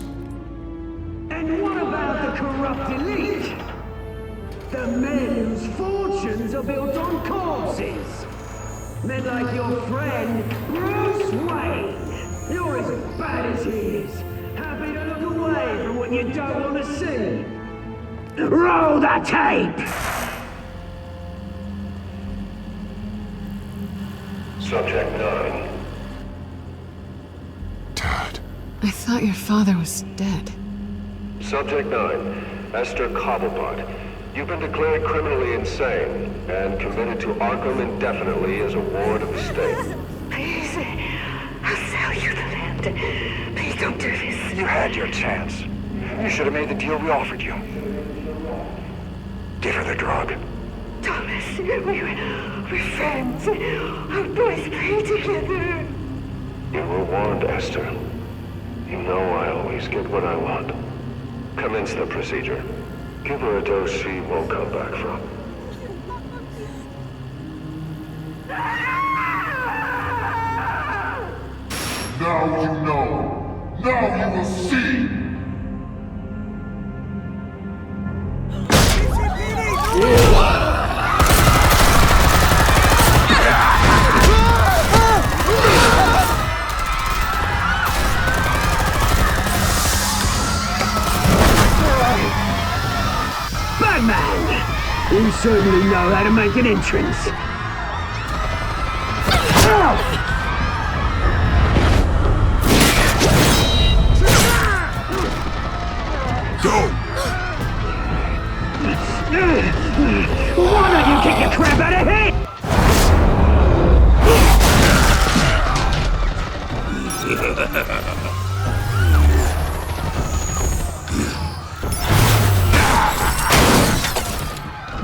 And what about the corrupt elite? The men whose fortunes are built on corpses. Men like your friend, Bruce Wayne. You're as bad as he is. Happy to look away from what you don't want to see. Roll the tape! Subject 9. I thought your father was dead. Subject 9. Esther Cobblepot. You've been declared criminally insane and committed to Arkham indefinitely as a ward of the state. Please, I'll sell you the land. Please don't do this. You had your chance. You should have made the deal we offered you. Give her the drug. Thomas, we're friends. Our boys play together. You were warned, Esther. You know I always get what I want. Commence the procedure. Give her a dose she won't come back from. Now you know. Now you will see. Batman! You certainly know how to make an entrance. Go! Why don't you kick the crap out of him?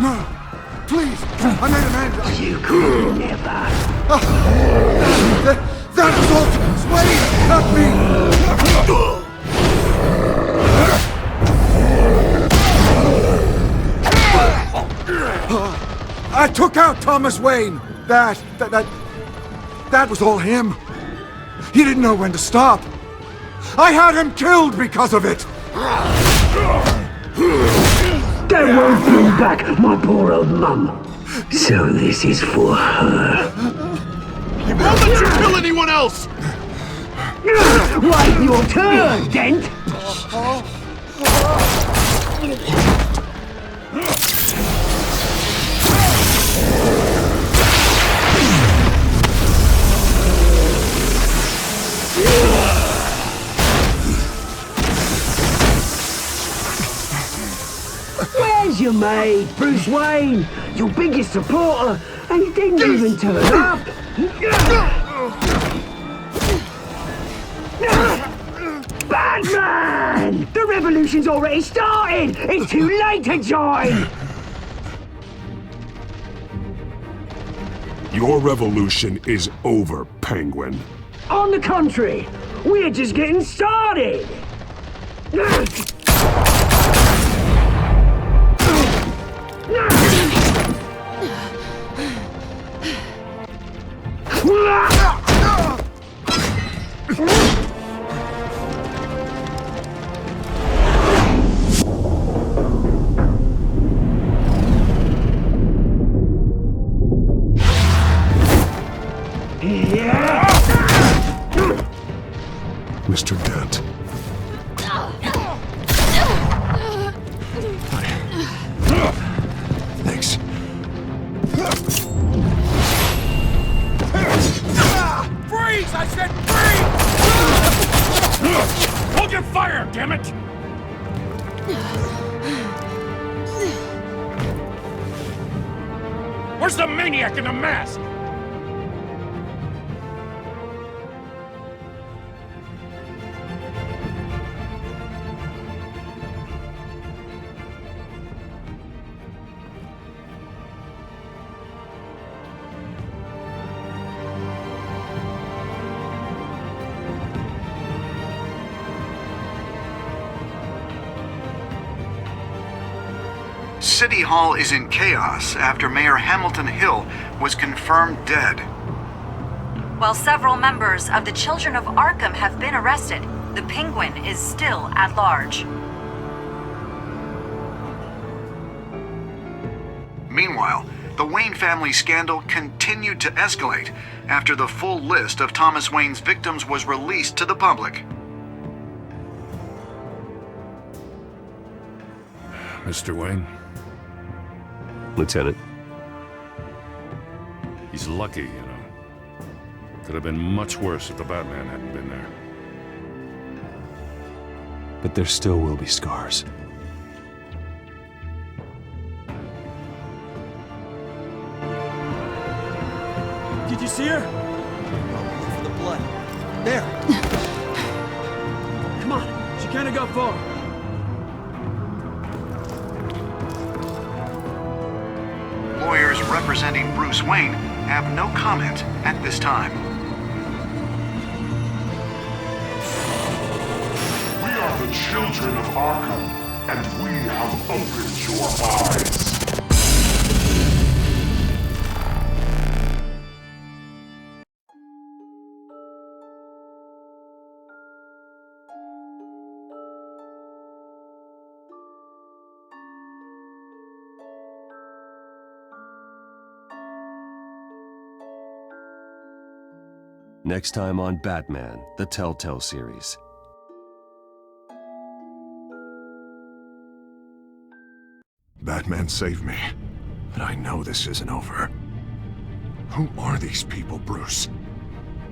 No! Please! I made an end! You could never! That was all Wayne! Not me! I took out Thomas Wayne! That was all him! He didn't know when to stop! I had him killed because of it! That won't bring back my poor old mum. So this is for her. He won't let you kill anyone else! Wait your turn, Dent! Where's your mate, Bruce Wayne? Your biggest supporter, and he didn't even turn up! Batman! The revolution's already started! It's too late to join! Your revolution is over, Penguin. On the contrary, we're just getting started! Mr. Dent. Thanks. Freeze! I said freeze! Hold your fire, damn it! Where's the maniac in the mask? City Hall is in chaos after Mayor Hamilton Hill was confirmed dead. While several members of the Children of Arkham have been arrested, the Penguin is still at large. Meanwhile, the Wayne family scandal continued to escalate after the full list of Thomas Wayne's victims was released to the public. Mr. Wayne? Lieutenant. He's lucky, you know. Could have been much worse if the Batman hadn't been there. But there still will be scars. Did you see her? Oh, look for the blood. There. Come on, she can't have got far. Lawyers representing Bruce Wayne have no comment at this time. We are the children of Arkham, and we have opened your eyes. Next time on Batman, the Telltale series. Batman saved me, but I know this isn't over. Who are these people, Bruce?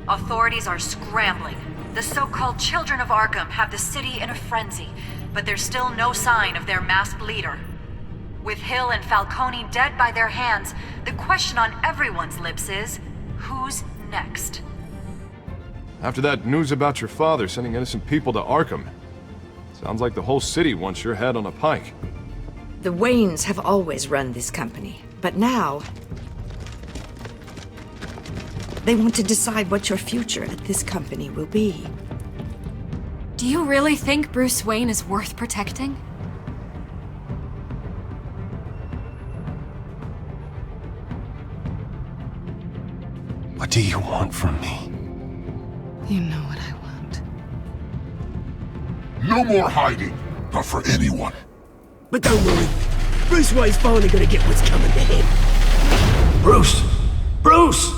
Authorities are scrambling. The so-called Children of Arkham have the city in a frenzy, but there's still no sign of their masked leader. With Hill and Falcone dead by their hands, the question on everyone's lips is, who's next? After that news about your father sending innocent people to Arkham, sounds like the whole city wants your head on a pike. The Waynes have always run this company, but now they want to decide what your future at this company will be. Do you really think Bruce Wayne is worth protecting? What do you want from me? You know what I want. No more hiding, not for anyone. But don't worry, Bruce Wayne's finally gonna get what's coming to him. Bruce! Bruce!